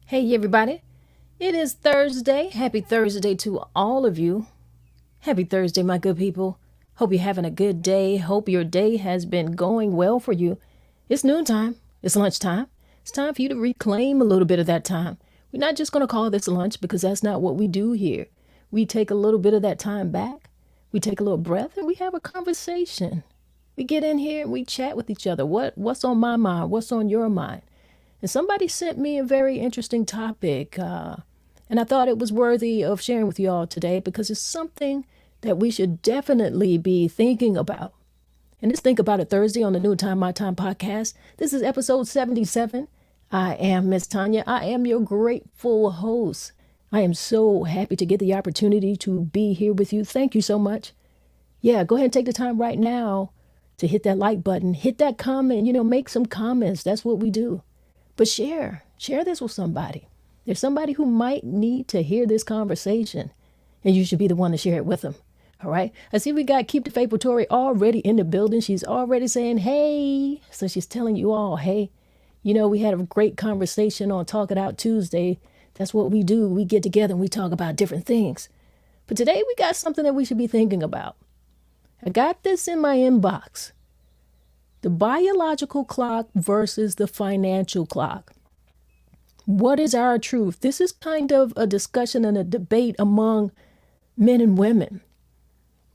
Hey, everybody. It is Thursday. Happy Thursday to all of you. Happy Thursday, my good people. Hope you're having a good day. Hope your day has been going well for you. It's noontime. It's lunchtime. It's time for you to reclaim a little bit of that time. We're not just going to call this lunch because that's not what we do here. We take a little bit of that time back. We take a little breath and we have a conversation. We get in here and we chat with each other. What's on my mind? What's on your mind? And somebody sent me a very interesting topic, and I thought it was worthy of sharing with you all today because it's something that we should definitely be thinking about. And it's Think About It Thursday on the Noontime My Time Podcast. This is episode 77. I am MsTonya. I am your grateful host. I am so happy to get the opportunity to be here with you. Thank you so much. Yeah, go ahead and take the time right now to hit that like button, hit that comment, make some comments. That's what we do. But share this with somebody. There's somebody who might need to hear this conversation, and you should be the one to share it with them. All right. I see we got Keep the Faithful Tori already in the building. She's already saying, hey. So she's telling you all, hey, we had a great conversation on Talk It Out Tuesday. That's what we do. We get together and we talk about different things. But today we got something that we should be thinking about. I got this in my inbox. The biological clock versus the financial clock. What is our truth? This is kind of a discussion and a debate among men and women.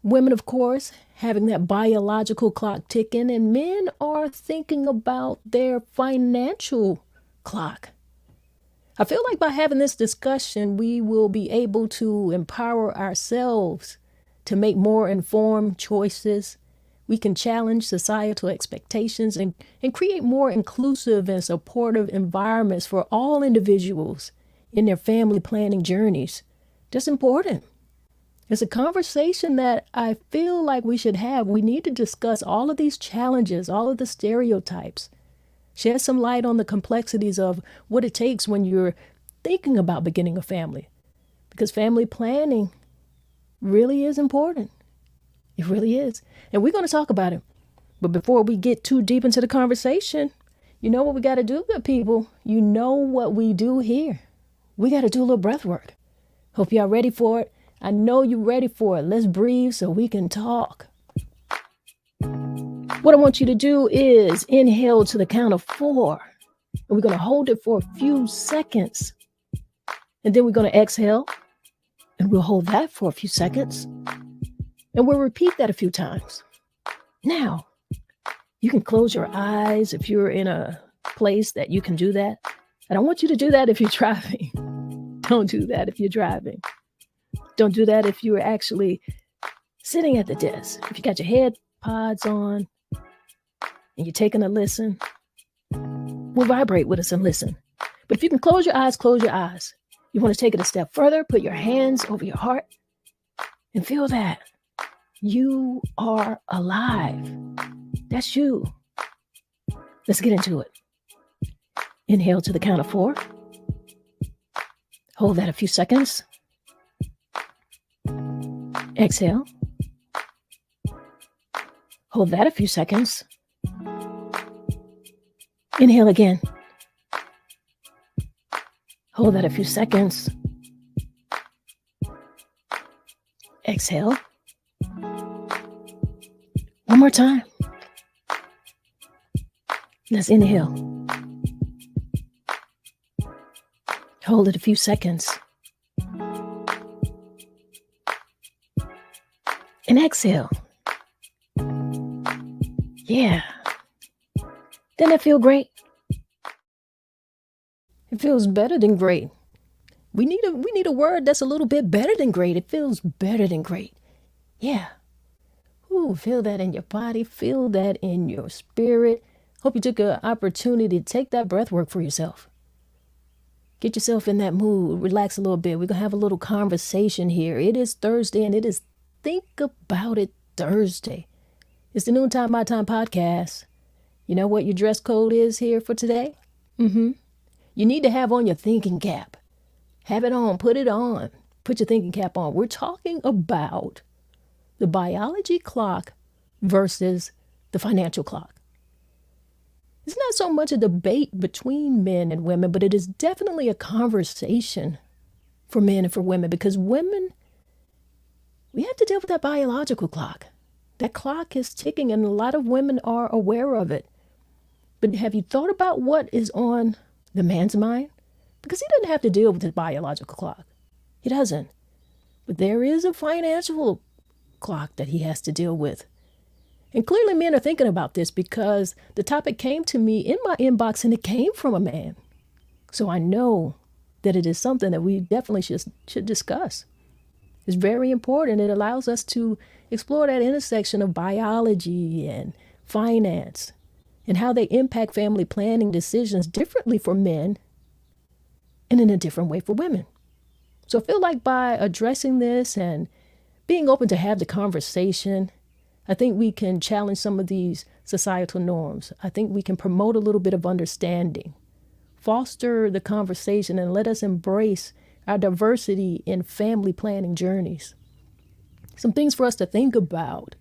Women, of course, having that biological clock ticking, and men are thinking about their financial clock. I feel like by having this discussion, we will be able to empower ourselves to make more informed choices. We can challenge societal expectations and create more inclusive and supportive environments for all individuals in their family planning journeys. That's important. It's a conversation that I feel like we should have. We need to discuss all of these challenges, all of the stereotypes, shed some light on the complexities of what it takes when you're thinking about beginning a family, because family planning really is important. It really is. And we're going to talk about it. But before we get too deep into the conversation, you know what we got to do, good people? You know what we do here. We got to do a little breath work. Hope y'all ready for it. I know you're ready for it. Let's breathe so we can talk. What I want you to do is inhale to the count of 4. And we're going to hold it for a few seconds. And then we're going to exhale. And we'll hold that for a few seconds. And we'll repeat that a few times. Now, you can close your eyes if you're in a place that you can do that. I don't want you to do that if you're driving. Don't do that if you're driving. Don't do that if you're actually sitting at the desk. If you got your head pods on and you're taking a listen, we'll vibrate with us and listen. But if you can close your eyes, close your eyes. You want to take it a step further, put your hands over your heart and feel that. You are alive. That's you. Let's get into it. Inhale to the count of 4. Hold that a few seconds. Exhale. Hold that a few seconds. Inhale again. Hold that a few seconds. Exhale. One more time. Let's inhale. Hold it a few seconds. And exhale. Yeah. Doesn't that feel great? It feels better than great. We need a word that's a little bit better than great. It feels better than great. Yeah. Ooh, feel that in your body. Feel that in your spirit. Hope you took an opportunity to take that breath work for yourself. Get yourself in that mood. Relax a little bit. We're going to have a little conversation here. It is Thursday, and it is Think About It Thursday. It's the Noontime My Time Podcast. You know what your dress code is here for today? You need to have on your thinking cap. Have it on. Put it on. Put your thinking cap on. We're talking about the biology clock versus the financial clock. It's not so much a debate between men and women, but it is definitely a conversation for men and for women, because women, we have to deal with that biological clock. That clock is ticking, and a lot of women are aware of it. But have you thought about what is on the man's mind? Because he doesn't have to deal with the biological clock. He doesn't. But there is a financial clock that he has to deal with. And clearly men are thinking about this, because the topic came to me in my inbox and it came from a man. So I know that it is something that we definitely should discuss. It's very important. It allows us to explore that intersection of biology and finance and how they impact family planning decisions differently for men and in a different way for women. So I feel like by addressing this and being open to have the conversation, I think we can challenge some of these societal norms. I think we can promote a little bit of understanding, foster the conversation, and let us embrace our diversity in family planning journeys. Some things for us to think about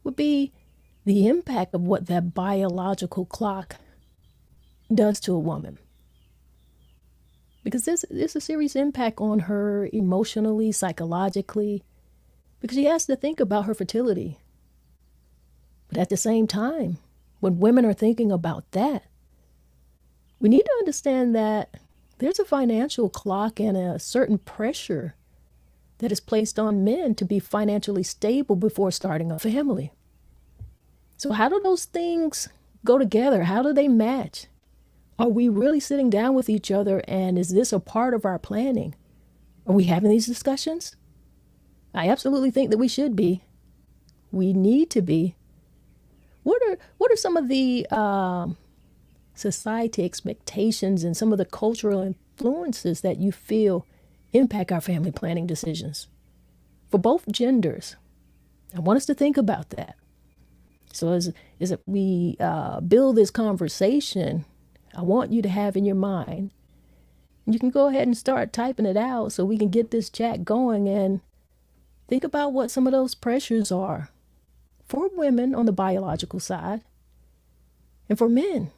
would be the impact of what that biological clock does to a woman. Because there's a serious impact on her emotionally, psychologically, because she has to think about her fertility. But at the same time, when women are thinking about that, we need to understand that there's a financial clock and a certain pressure that is placed on men to be financially stable before starting a family. So how do those things go together? How do they match? Are we really sitting down with each other, and is this a part of our planning? Are we having these discussions? I absolutely think that we should be. We need to be. What are some of the society expectations and some of the cultural influences that you feel impact our family planning decisions for both genders? I want us to think about that. So as we build this conversation, I want you to have in your mind, you can go ahead and start typing it out so we can get this chat going, and think about what some of those pressures are for women on the biological side and for men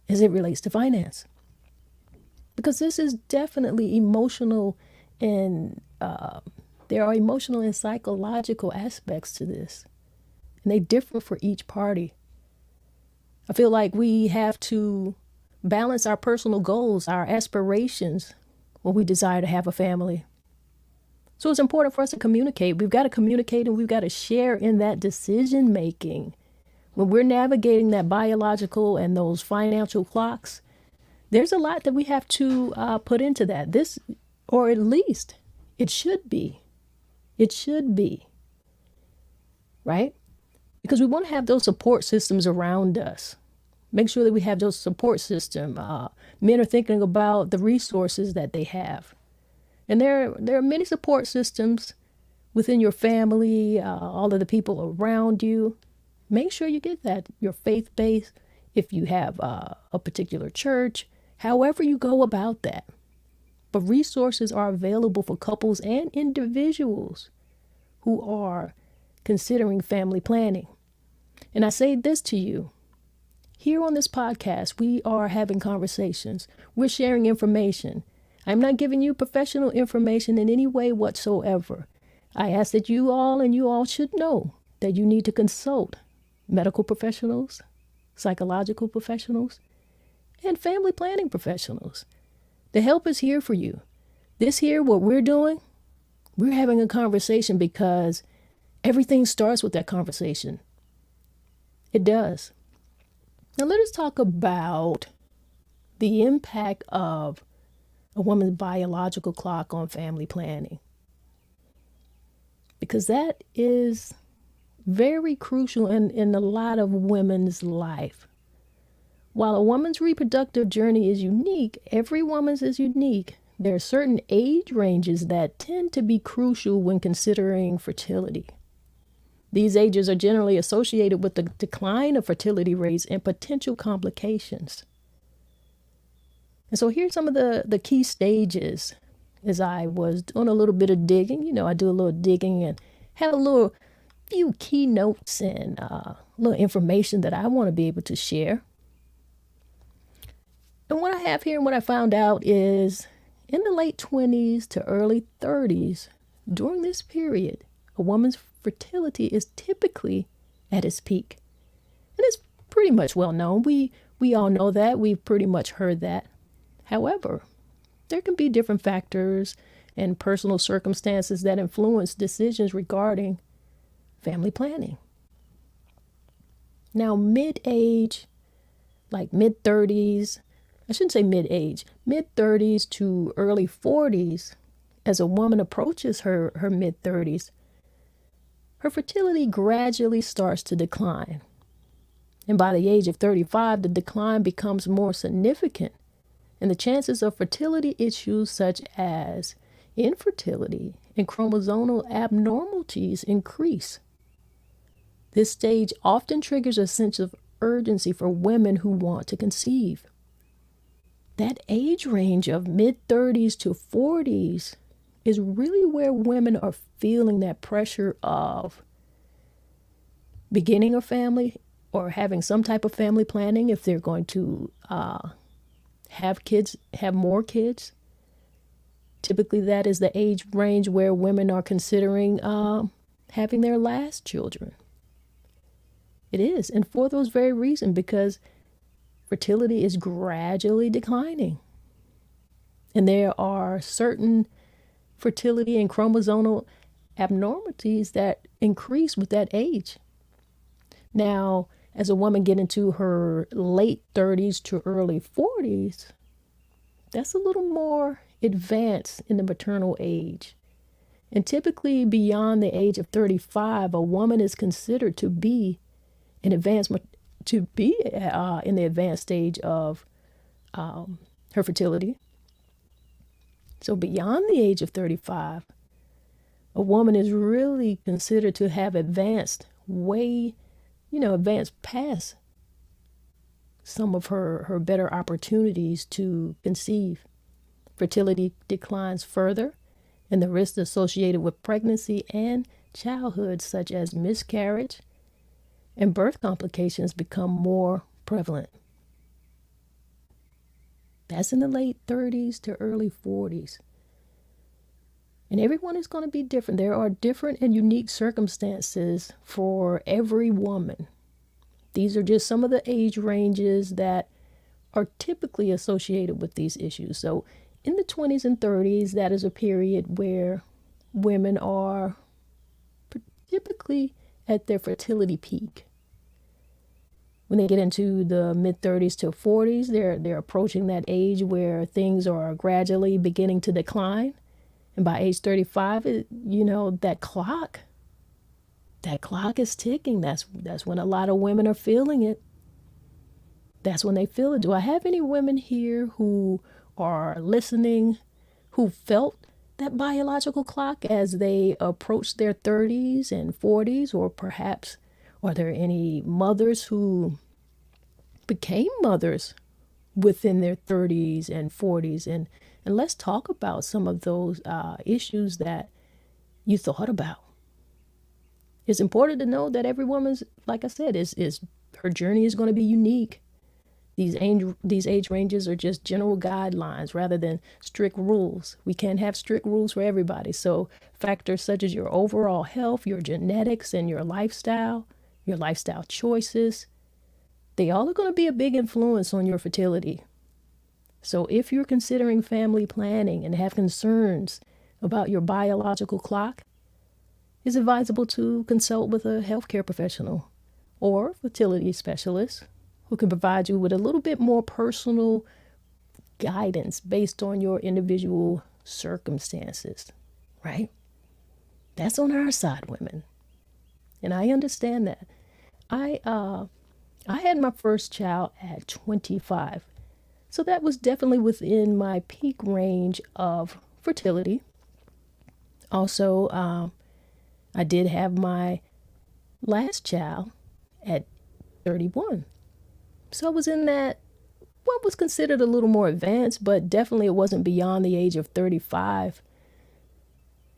as it relates to finance. Because this is definitely emotional, and there are emotional and psychological aspects to this, and they differ for each party. I feel like we have to balance our personal goals, our aspirations when we desire to have a family. So it's important for us to communicate. We've got to communicate, and we've got to share in that decision making. When we're navigating that biological and those financial clocks, there's a lot that we have to put into that. This, or at least it should be. It should be. Right? Because we want to have those support systems around us. Make sure that we have those support systems. Men are thinking about the resources that they have. And there are many support systems within your family, all of the people around you. Make sure you get that. Your faith-based if you have a particular church, however you go about that. But resources are available for couples and individuals who are considering family planning. And I say this to you. Here on this podcast, we are having conversations. We're sharing information. I'm not giving you professional information in any way whatsoever. I ask that you all should know that you need to consult medical professionals, psychological professionals, and family planning professionals. The help is here for you. This here, what we're doing, we're having a conversation because everything starts with that conversation. It does. Now let us talk about the impact of a woman's biological clock on family planning, because that is very crucial in a lot of women's life. While a woman's reproductive journey is unique, every woman's is unique. There are certain age ranges that tend to be crucial when considering fertility. These ages are generally associated with the decline of fertility rates and potential complications. And so here's some of the key stages. As I was doing a little bit of digging, I do a little digging and have a few key notes and little information that I want to be able to share. And what I have here and what I found out is in the late 20s to early 30s, during this period, a woman's fertility is typically at its peak. And it's pretty much well known. We all know that. We've pretty much heard that. However, there can be different factors and personal circumstances that influence decisions regarding family planning. Now, mid-age, like mid-30s, I shouldn't say mid-age, mid-30s to early 40s, as a woman approaches her mid-30s, her fertility gradually starts to decline. And by the age of 35, the decline becomes more significant, and the chances of fertility issues such as infertility and chromosomal abnormalities increase. This stage often triggers a sense of urgency for women who want to conceive. That age range of mid-30s to 40s is really where women are feeling that pressure of beginning a family or having some type of family planning if they're going to have kids, have more kids. Typically, that is the age range where women are considering having their last children. It is, and for those very reasons, because fertility is gradually declining. And there are certain fertility and chromosomal abnormalities that increase with that age. Now, as a woman get into her late 30s to early 40s, that's a little more advanced in the maternal age. And typically beyond the age of 35, a woman is considered to be in the advanced stage of her fertility. So beyond the age of 35, a woman is really considered to have advanced past some of her better opportunities to conceive. Fertility declines further, and the risks associated with pregnancy and childhood, such as miscarriage and birth complications, become more prevalent. That's in the late 30s to early 40s. And everyone is going to be different. There are different and unique circumstances for every woman. These are just some of the age ranges that are typically associated with these issues. So in the 20s and 30s, that is a period where women are typically at their fertility peak. When they get into the mid-30s to 40s, they're approaching that age where things are gradually beginning to decline. And by age 35, that clock is ticking. That's when a lot of women are feeling it. That's when they feel it. Do I have any women here who are listening who felt that biological clock as they approach their 30s and 40s? Or perhaps are there any mothers who became mothers within their 30s and 40s. And let's talk about some of those issues that you thought about. It's important to know that every woman's, like I said, is her journey is going to be unique. These age ranges are just general guidelines rather than strict rules. We can't have strict rules for everybody. So factors such as your overall health, your genetics, and your lifestyle choices, they all are going to be a big influence on your fertility. So if you're considering family planning and have concerns about your biological clock, it's advisable to consult with a healthcare professional or fertility specialist who can provide you with a little bit more personal guidance based on your individual circumstances, right? That's on our side, women. And I understand that. I had my first child at 25. So that was definitely within my peak range of fertility. Also, I did have my last child at 31. So I was in that, what was considered a little more advanced, but definitely it wasn't beyond the age of 35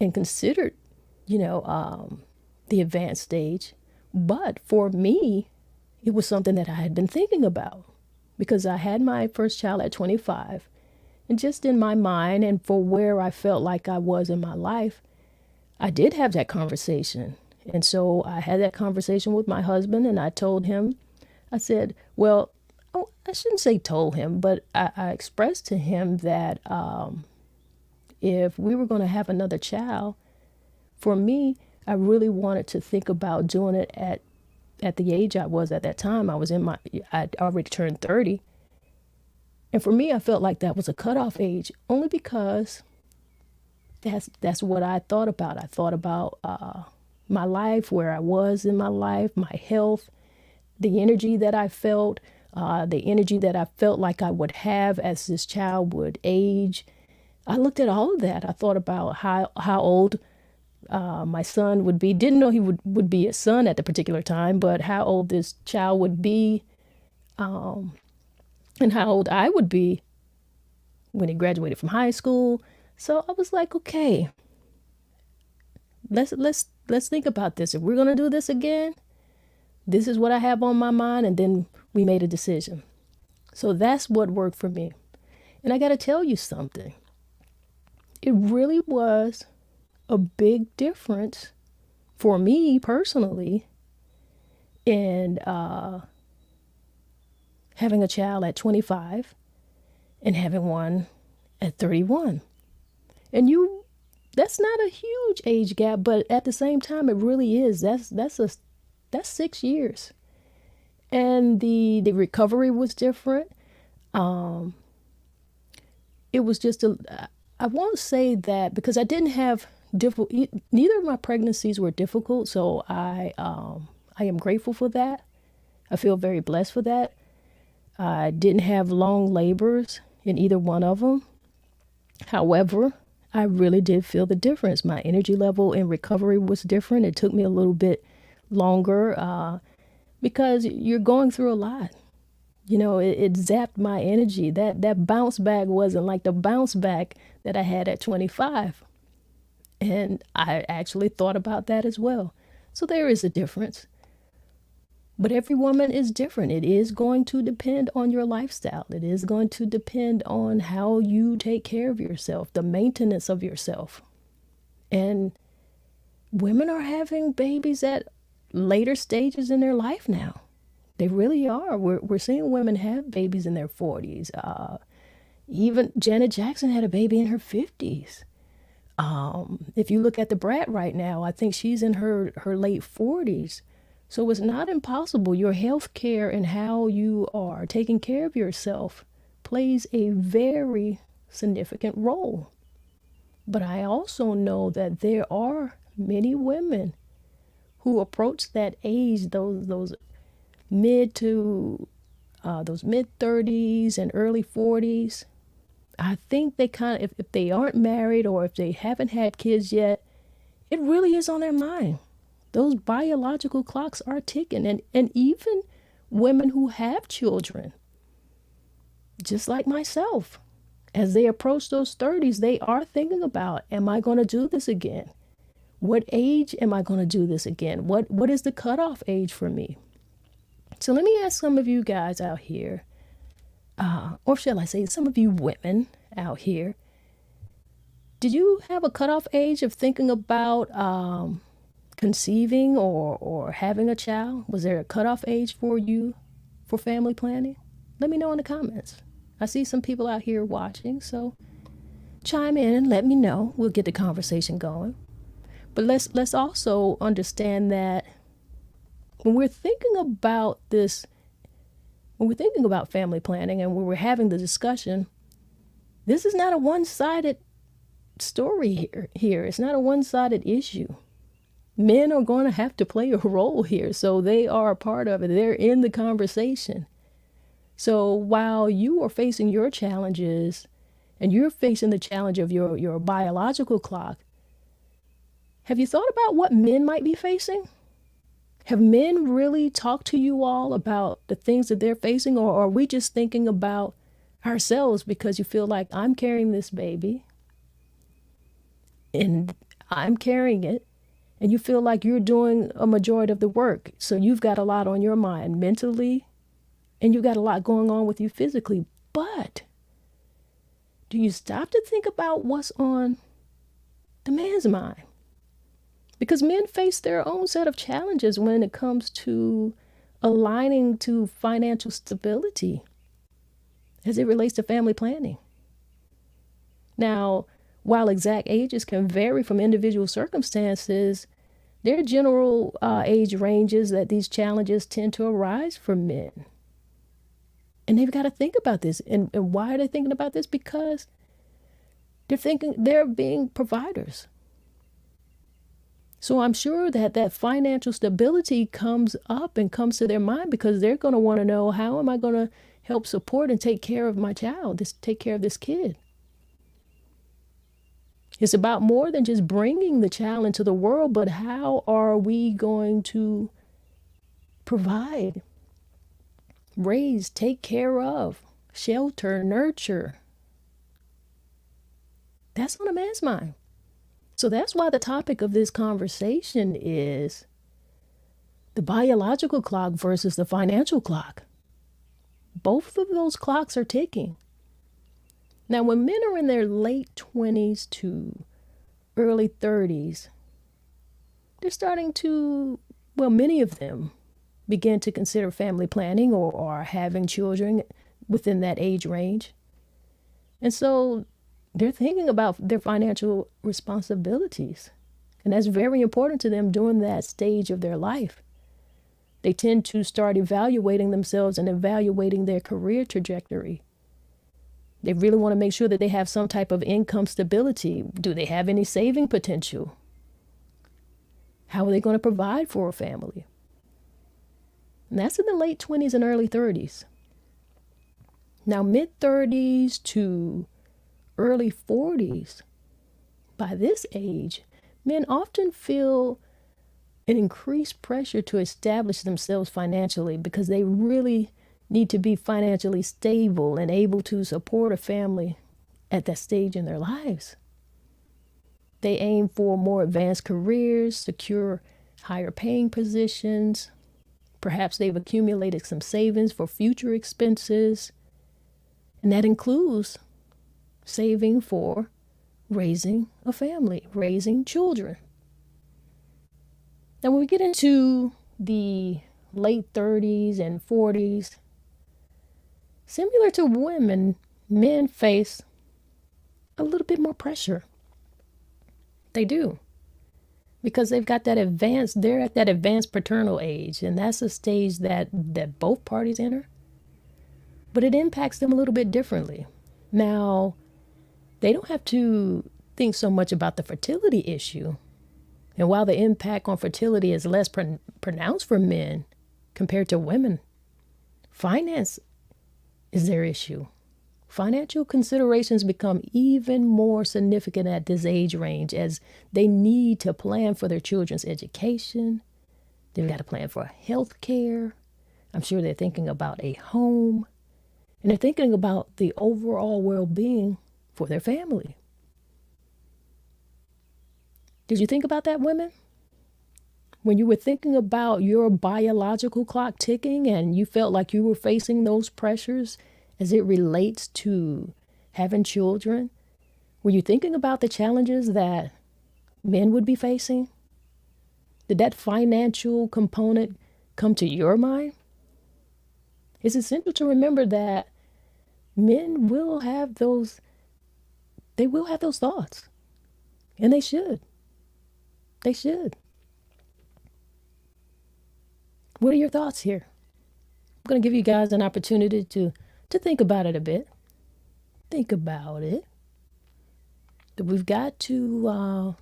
and considered, the advanced stage. But for me, it was something that I had been thinking about because I had my first child at 25. And just in my mind and for where I felt like I was in my life, I did have that conversation. And so I had that conversation with my husband and I told him, I said, well, I shouldn't say told him, but I expressed to him that if we were going to have another child, for me, I really wanted to think about doing it at the age I was at that time. I'd already turned 30. And for me, I felt like that was a cutoff age only because that's what I thought about. I thought about my life, where I was in my life, my health, the energy that I felt, like I would have as this child would age. I looked at all of that. I thought about how old my son would be. Didn't know he would be a son at the particular time, but how old this child would be, and how old I would be when he graduated from high school. So I was like, okay, let's think about this. If we're gonna do this again, this is what I have on my mind. And then we made a decision. So that's what worked for me. And I got to tell you something. It really was a big difference for me personally in having a child at 25 and having one at 31. And that's not a huge age gap, but at the same time, it really is. That's 6 years. And the recovery was different. It was just I won't say that because I didn't have neither of my pregnancies were difficult. So I am grateful for that. I feel very blessed for that. I didn't have long labors in either one of them. However, I really did feel the difference. My energy level in recovery was different. It took me a little bit longer because you're going through a lot. It zapped my energy. That bounce back wasn't like the bounce back that I had at 25. And I actually thought about that as well. So there is a difference. But every woman is different. It is going to depend on your lifestyle. It is going to depend on how you take care of yourself, the maintenance of yourself. And women are having babies at later stages in their life now. They really are. We're seeing women have babies in their 40s. Even Janet Jackson had a baby in her 50s. If you look at the Brat right now, I think she's in her late 40s. So it's not impossible. Your health care and how you are taking care of yourself plays a very significant role. But I also know that there are many women who approach that age, those mid 30s and early 40s. I think they kind of, if they aren't married or if they haven't had kids yet, it really is on their mind. Those biological clocks are ticking. And even women who have children, just like myself. As they approach those 30s, they are thinking about, am I going to do this again? What age am I going to do this again? What is the cutoff age for me? So let me ask some of you guys out here, or shall I say some of you women out here, did you have a cutoff age of thinking about conceiving or having a child? Was there a cutoff age for you for family planning? Let me know in the comments. I see some people out here watching, so chime in and let me know. We'll get the conversation going. But let's also understand that when we're thinking about this, when we're thinking about family planning and when we're having the discussion, this is not a one-sided story here. It's not a one-sided issue. Men are going to have to play a role here, so they are a part of it. They're in the conversation. So while you are facing your challenges and you're facing the challenge of your biological clock, have you thought about what men might be facing? Have men really talked to you all about the things that they're facing, or are we just thinking about ourselves because you feel like I'm carrying this baby and I'm carrying it, and you feel like you're doing a majority of the work. So you've got a lot on your mind mentally, and you've got a lot going on with you physically. But do you stop to think about what's on the man's mind? Because men face their own set of challenges when it comes to aligning to financial stability as it relates to family planning. Now, while exact ages can vary from individual circumstances, there are general age ranges that these challenges tend to arise for men. And they've got to think about this. And why are they thinking about this? Because they're thinking they're being providers. So I'm sure that financial stability comes up and comes to their mind because they're going to want to know, how am I going to help support and take care of my child, take care of this kid? It's about more than just bringing the child into the world, but how are we going to provide, raise, take care of, shelter, nurture? That's on a man's mind. So that's why the topic of this conversation is the biological clock versus the financial clock. Both of those clocks are ticking. Now, when men are in their late 20s to early 30s, they're starting to, well, many of them begin to consider family planning or having children within that age range. And so they're thinking about their financial responsibilities. And that's very important to them during that stage of their life. They tend to start evaluating themselves and evaluating their career trajectory. They really want to make sure that they have some type of income stability. Do they have any saving potential? How are they going to provide for a family? And that's in the late 20s and early 30s. Now, mid 30s to early 40s, by this age, men often feel an increased pressure to establish themselves financially because they really need to be financially stable and able to support a family at that stage in their lives. They aim for more advanced careers, secure higher paying positions. Perhaps they've accumulated some savings for future expenses. And that includes saving for raising a family, raising children. Now, when we get into the late 30s and 40s, similar to women, men face a little bit more pressure. They do. Because they've got they're at that advanced paternal age, and that's a stage that both parties enter. But it impacts them a little bit differently. Now, they don't have to think so much about the fertility issue. And while the impact on fertility is less pronounced for men compared to women, finance is their issue. Financial considerations become even more significant at this age range as they need to plan for their children's education. They've got to plan for health care. I'm sure they're thinking about a home, and they're thinking about the overall well-being for their family. Did you think about that, women? When you were thinking about your biological clock ticking and you felt like you were facing those pressures as it relates to having children, were you thinking about the challenges that men would be facing? Did that financial component come to your mind? It's essential to remember that men will have those, they will have those thoughts. And they should. They should. What are your thoughts here? I'm going to give you guys an opportunity to think about it a bit. Think about it. But we've got to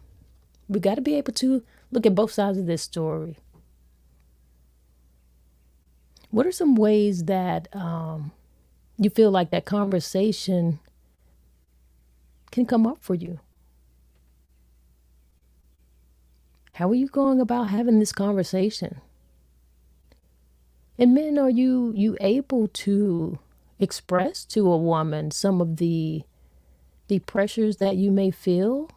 be able to look at both sides of this story. What are some ways that you feel like that conversation can come up for you? How are you going about having this conversation? And men, are you able to express to a woman some of the pressures that you may feel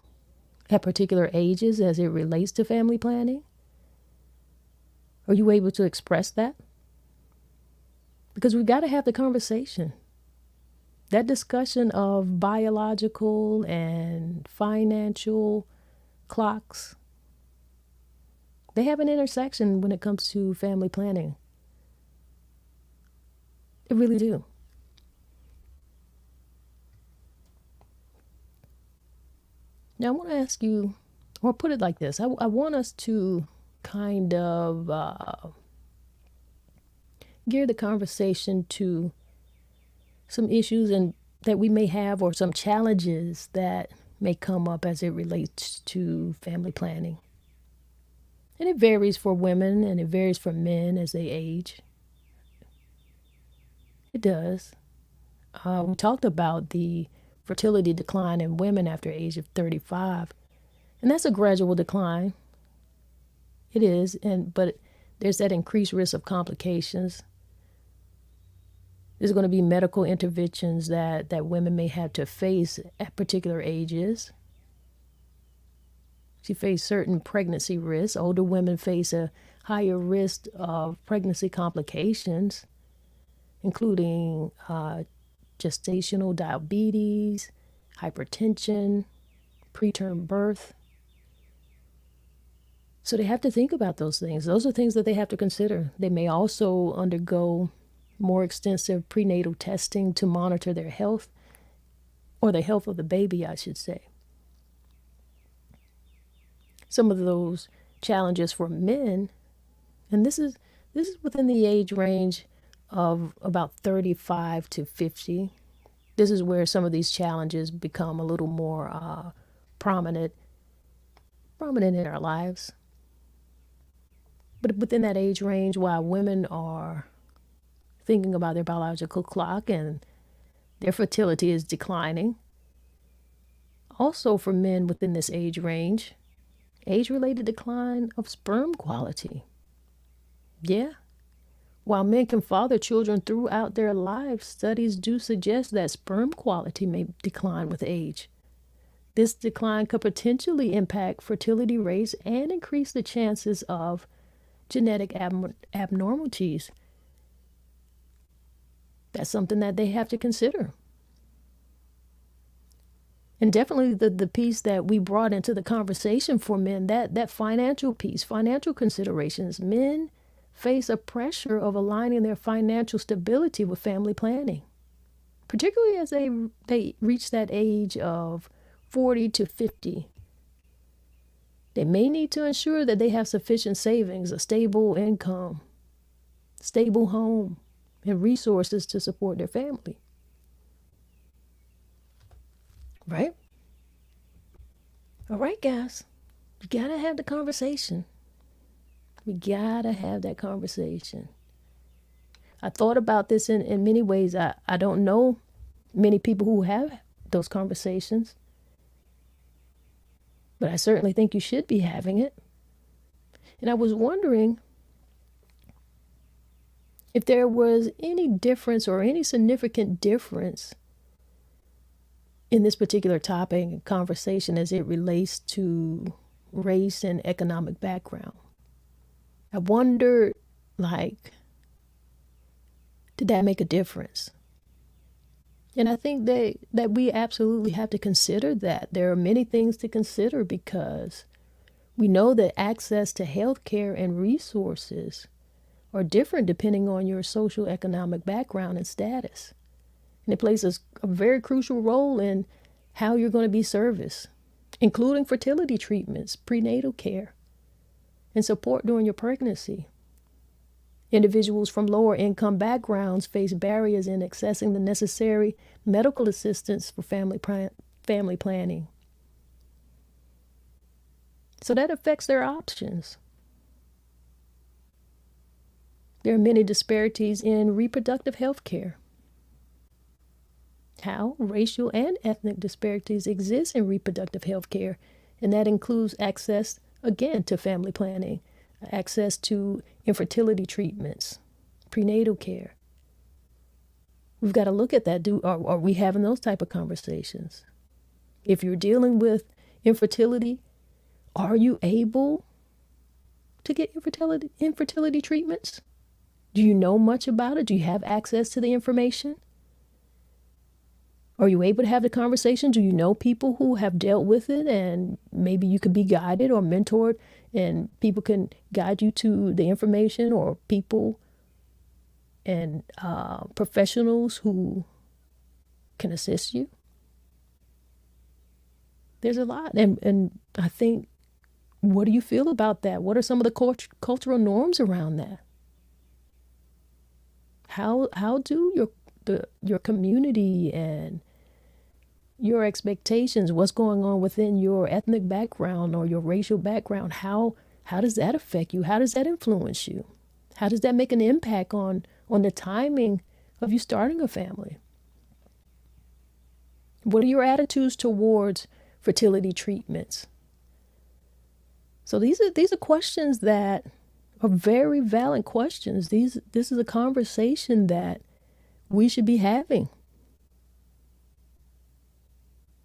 at particular ages as it relates to family planning? Are you able to express that? Because we've got to have the conversation. That discussion of biological and financial clocks, they have an intersection when it comes to family planning. They really do. Now, I want to ask you, or put it like this. I want us to kind of gear the conversation to some issues and that we may have, or some challenges that may come up as it relates to family planning. And it varies for women and it varies for men as they age. It does. We talked about the fertility decline in women after age of 35. And that's a gradual decline. It is, but there's that increased risk of complications. There's going to be medical interventions that women may have to face at particular ages. She face certain pregnancy risks. Older women face a higher risk of pregnancy complications, including gestational diabetes, hypertension, preterm birth. So they have to think about those things. Those are things that they have to consider. They may also undergo more extensive prenatal testing to monitor their health, or the health of the baby, I should say. Some of those challenges for men, and this is within the age range of about 35 to 50. This is where some of these challenges become a little more prominent in our lives. But within that age range, while women are thinking about their biological clock and their fertility is declining, also for men within this age range, age-related decline of sperm quality. Yeah. While men can father children throughout their lives, studies do suggest that sperm quality may decline with age. This decline could potentially impact fertility rates and increase the chances of genetic abnormalities. That's something that they have to consider. And definitely the piece that we brought into the conversation for men, that financial piece, financial considerations. Men face a pressure of aligning their financial stability with family planning, particularly as they reach that age of 40 to 50. They may need to ensure that they have sufficient savings, a stable income, stable home, and resources to support their family. Right? All right, guys. We gotta have the conversation. We gotta have that conversation. I thought about this in many ways. I don't know many people who have those conversations, but I certainly think you should be having it. And I was wondering, if there was any difference or any significant difference in this particular topic and conversation as it relates to race and economic background. I wondered, like, did that make a difference? And I think that we absolutely have to consider that. There are many things to consider because we know that access to health care and resources are different depending on your social economic background and status. And it plays a very crucial role in how you're going to be serviced, including fertility treatments, prenatal care, and support during your pregnancy. Individuals from lower income backgrounds face barriers in accessing the necessary medical assistance for family planning. So that affects their options. There are many disparities in reproductive health care. How racial and ethnic disparities exist in reproductive health care, and that includes access, again, to family planning, access to infertility treatments, prenatal care. We've got to look at that. Are we having those type of conversations? If you're dealing with infertility, are you able to get infertility treatments? Do you know much about it? Do you have access to the information? Are you able to have the conversation? Do you know people who have dealt with it, and maybe you could be guided or mentored and people can guide you to the information, or people and professionals who can assist you? There's a lot. And I think, what do you feel about that? What are some of the cultural norms around that? How do your community and your expectations, what's going on within your ethnic background or your racial background, how does that affect you? How does that influence you? How does that make an impact on the timing of you starting a family? What are your attitudes towards fertility treatments? So these are questions that are very valid questions. This is a conversation that we should be having.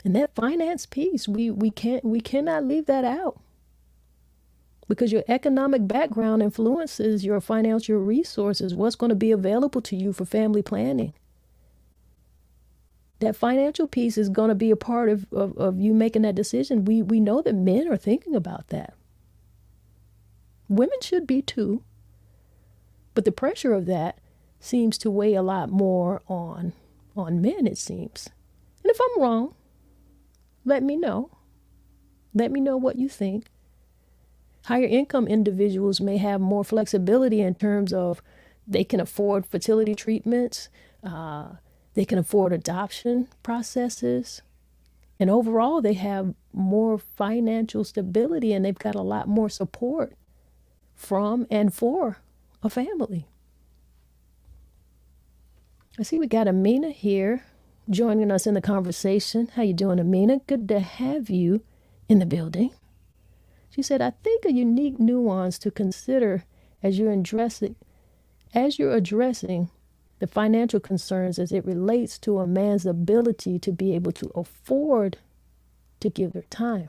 And that finance piece, we cannot leave that out, because your economic background influences your financial resources, what's going to be available to you for family planning. That financial piece is going to be a part of you making that decision. We know that men are thinking about that. Women should be too. But the pressure of that seems to weigh a lot more on men, it seems. And if I'm wrong, let me know. Let me know what you think. Higher income individuals may have more flexibility in terms of they can afford fertility treatments, they can afford adoption processes, and overall they have more financial stability, and they've got a lot more support from and for a family. I see we got Amina here joining us in the conversation. How you doing, Amina? Good to have you in the building. She said, I think a unique nuance to consider as you're addressing the financial concerns as it relates to a man's ability to be able to afford to give their time.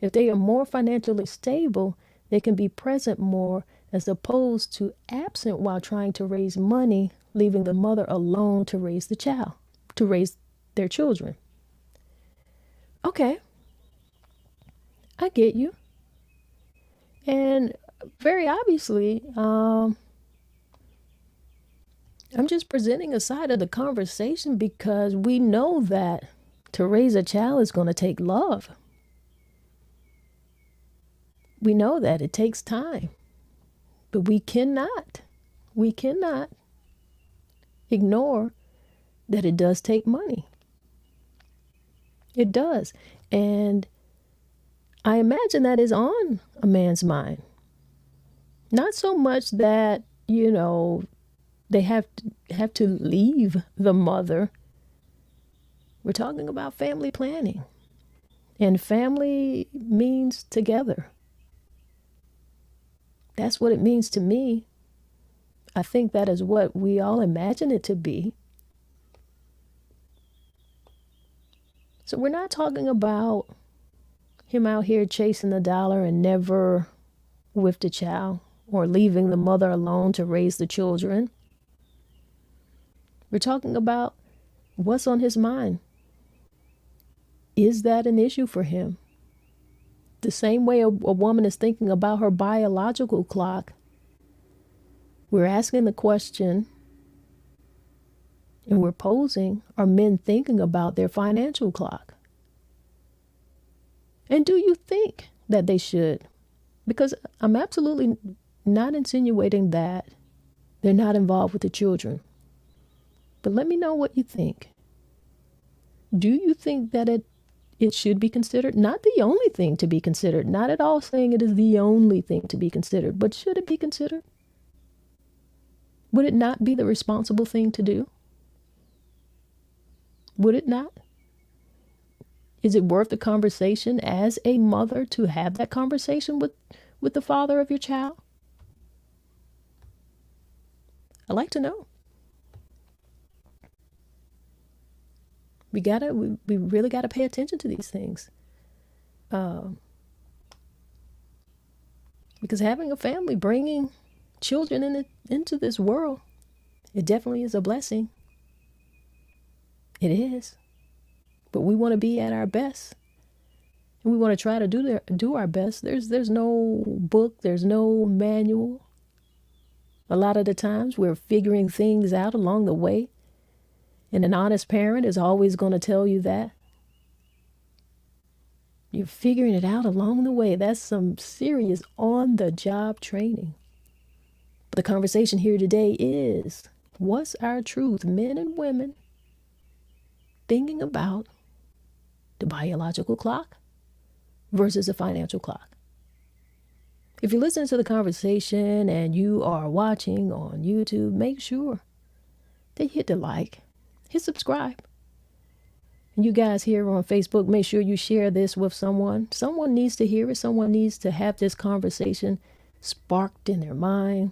If they are more financially stable, they can be present more as opposed to absent while trying to raise money, leaving the mother alone to raise their children. Okay. I get you. And very obviously, I'm just presenting a side of the conversation because we know that to raise a child is going to take love. We know that it takes time, but we cannot ignore that it does take money. It does. And I imagine that is on a man's mind. Not so much that, they have to leave the mother. We're talking about family planning. And family means together. That's what it means to me. I think that is what we all imagine it to be. So we're not talking about him out here chasing the dollar and never with the child, or leaving the mother alone to raise the children. We're talking about what's on his mind. Is that an issue for him? The same way a woman is thinking about her biological clock, we're asking the question and we're posing, are men thinking about their financial clock? And do you think that they should? Because I'm absolutely not insinuating that they're not involved with the children. But let me know what you think. Do you think that it should be considered? Not the only thing to be considered. Not at all saying it is the only thing to be considered. But should it be considered? Would it not be the responsible thing to do? Would it not? Is it worth the conversation as a mother to have that conversation with the father of your child? I'd like to know. We really gotta pay attention to these things. Because having a family, bringing children into this world, it definitely is a blessing. It is. But we want to be at our best. And we want to try to do our best. There's no book, there's no manual. A lot of the times we're figuring things out along the way. And an honest parent is always going to tell you that. You're figuring it out along the way. That's some serious on-the-job training. But the conversation here today is, what's our truth, men and women, thinking about the biological clock versus the financial clock? If you listen to the conversation and you are watching on YouTube, make sure that you hit the like, hit subscribe. And you guys here on Facebook, make sure you share this with someone. Someone needs to hear it. Someone needs to have this conversation sparked in their mind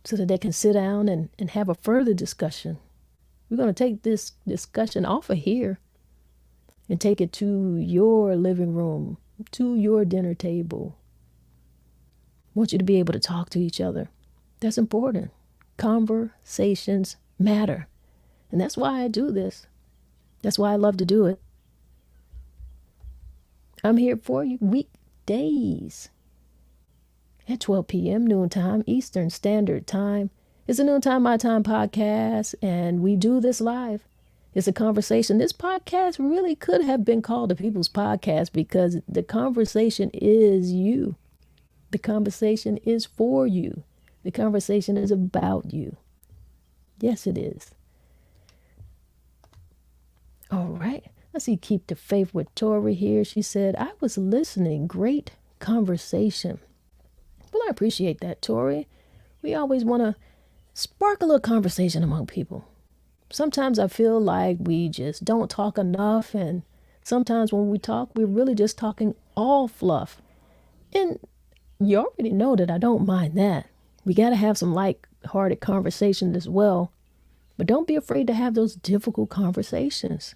so that they can sit down and have a further discussion. We're going to take this discussion off of here and take it to your living room, to your dinner table. I want you to be able to talk to each other. That's important. Conversations matter. And that's why I do this. That's why I love to do it. I'm here for you weekdays at 12 p.m. noontime Eastern Standard Time. It's a Noontime My Time podcast, and we do this live. It's a conversation. This podcast really could have been called a people's podcast because the conversation is you. The conversation is for you. The conversation is about you. Yes, it is. All right. Let's see. Keep the faith with Tori here. She said, I was listening. Great conversation. Well, I appreciate that, Tori. We always want to spark a little conversation among people. Sometimes I feel like we just don't talk enough. And sometimes when we talk, we're really just talking all fluff. And you already know that I don't mind that. We got to have some light-hearted conversations as well. But don't be afraid to have those difficult conversations.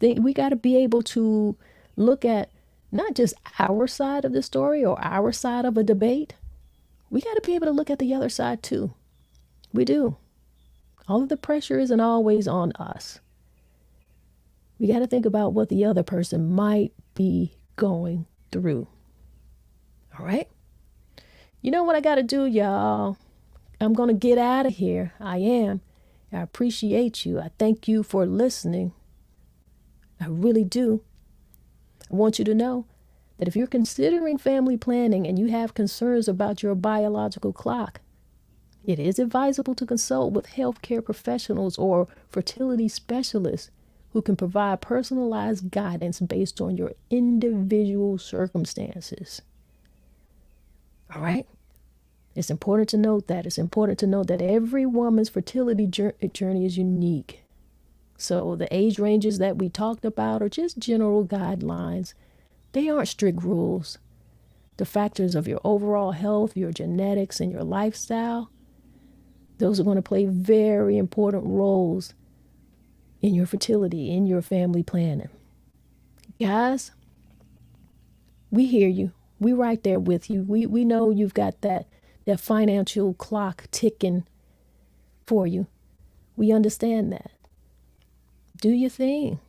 We got to be able to look at not just our side of the story or our side of a debate. We got to be able to look at the other side too. We do. All of the pressure isn't always on us. We got to think about what the other person might be going through. All right? You know what I got to do, y'all? I'm going to get out of here. I am. I appreciate you. I thank you for listening. I really do. I want you to know that if you're considering family planning and you have concerns about your biological clock, it is advisable to consult with healthcare professionals or fertility specialists who can provide personalized guidance based on your individual circumstances. All right? It's important to note that. It's important to note that every woman's fertility journey is unique. So the age ranges that we talked about are just general guidelines. They aren't strict rules. the factors of your overall health, your genetics, and your lifestyle, those are going to play very important roles in your fertility, in your family planning. Guys, we hear you. We right there with you. We know you've got that financial clock ticking for you. We understand that. Do your thing.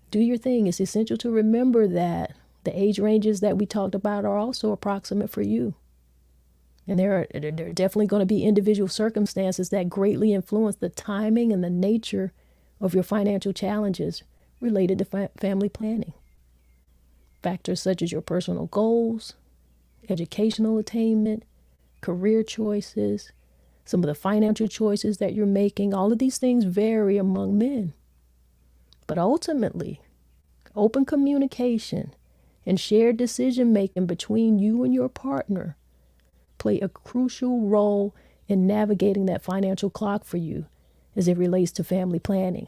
Do your thing. It's essential to remember that the age ranges that we talked about are also approximate for you. And there are definitely going to be individual circumstances that greatly influence the timing and the nature of your financial challenges related to family planning. Factors such as your personal goals, educational attainment, career choices, some of the financial choices that you're making, all of these things vary among men. But ultimately, open communication and shared decision making between you and your partner play a crucial role in navigating that financial clock for you as it relates to family planning.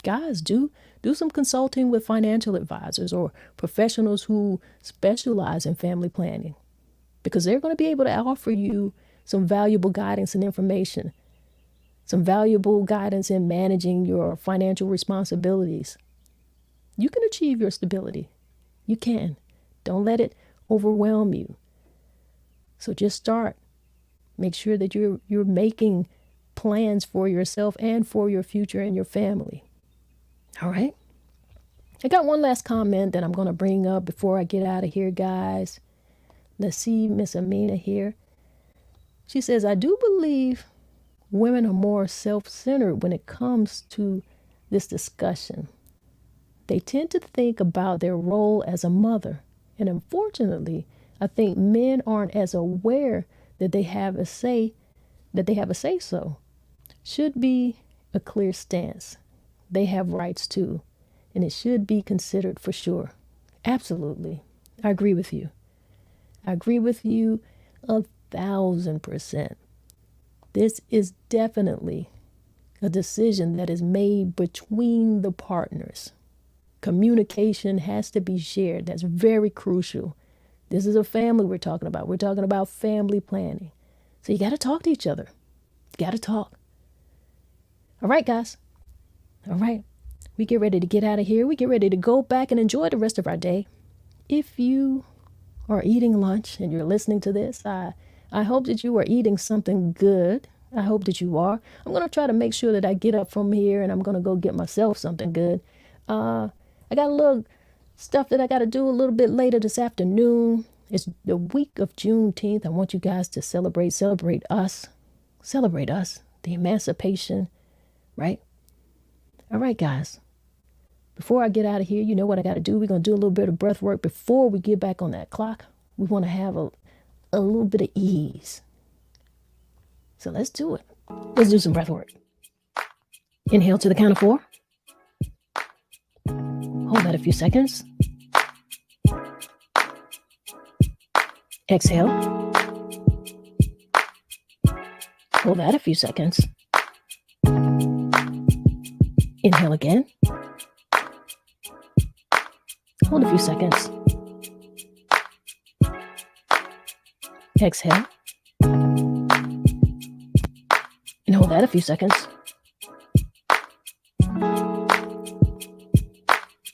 Guys, do some consulting with financial advisors or professionals who specialize in family planning, because they're going to be able to offer you some valuable guidance and information, some valuable guidance in managing your financial responsibilities. You can achieve your stability. You can. Don't let it overwhelm you. So just start. Make sure that you're making plans for yourself and for your future and your family. All right. I got one last comment that I'm going to bring up before I get out of here, guys. Let's see, Miss Amina here. She says, I do believe women are more self-centered when it comes to this discussion. They tend to think about their role as a mother. And unfortunately, I think men aren't as aware that they have a say so. Should be a clear stance. They have rights too, and it should be considered for sure. Absolutely. I agree with you. I agree with you 1,000%. This is definitely a decision that is made between the partners. Communication has to be shared. That's very crucial. This is a family we're talking about. We're talking about family planning. So you got to talk to each other. You got to talk. All right, guys. All right. We get ready to get out of here. We get ready to go back and enjoy the rest of our day. If you are eating lunch and you're listening to this, I hope that you are eating something good. I hope that you are. I'm going to try to make sure that I get up from here and I'm going to go get myself something good. I got a little stuff that I got to do a little bit later this afternoon. It's the week of Juneteenth. I want you guys to celebrate us, the emancipation, right? All right, guys. Before I get out of here, you know what I got to do? We're going to do a little bit of breath work before we get back on that clock. We want to have a little bit of ease. So let's do it. Let's do some breath work. Inhale to the count of 4. Hold that a few seconds. Exhale. Hold that a few seconds. Inhale again. Hold a few seconds. Exhale. And hold that a few seconds.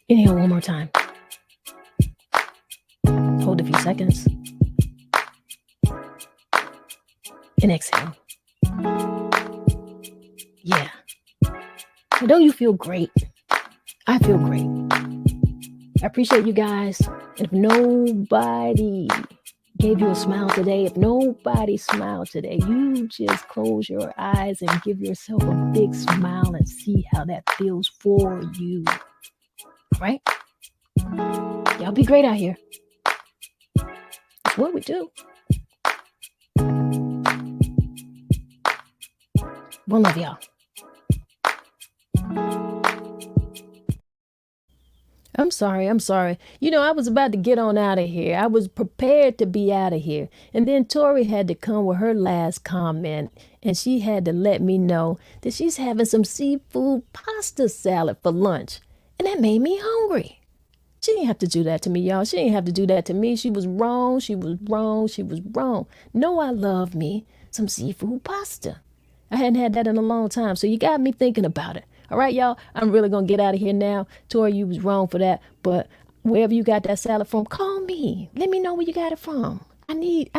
Inhale one more time. Hold a few seconds. And exhale. Yeah. And don't you feel great? I feel great. I appreciate you guys. And if nobody gave you a smile today, if nobody smiled today, you just close your eyes and give yourself a big smile and see how that feels for you. Right? Y'all be great out here. It's what we do. One love, y'all. I'm sorry. You know, I was about to get on out of here. I was prepared to be out of here. And then Tori had to come with her last comment. And she had to let me know that she's having some seafood pasta salad for lunch. And that made me hungry. She didn't have to do that to me, y'all. She didn't have to do that to me. She was wrong. She was wrong. She was wrong. No, I love me some seafood pasta. I hadn't had that in a long time. So you got me thinking about it. All right, y'all. I'm really going to get out of here now. Tori, you was wrong for that. But wherever you got that salad from, call me. Let me know where you got it from. I need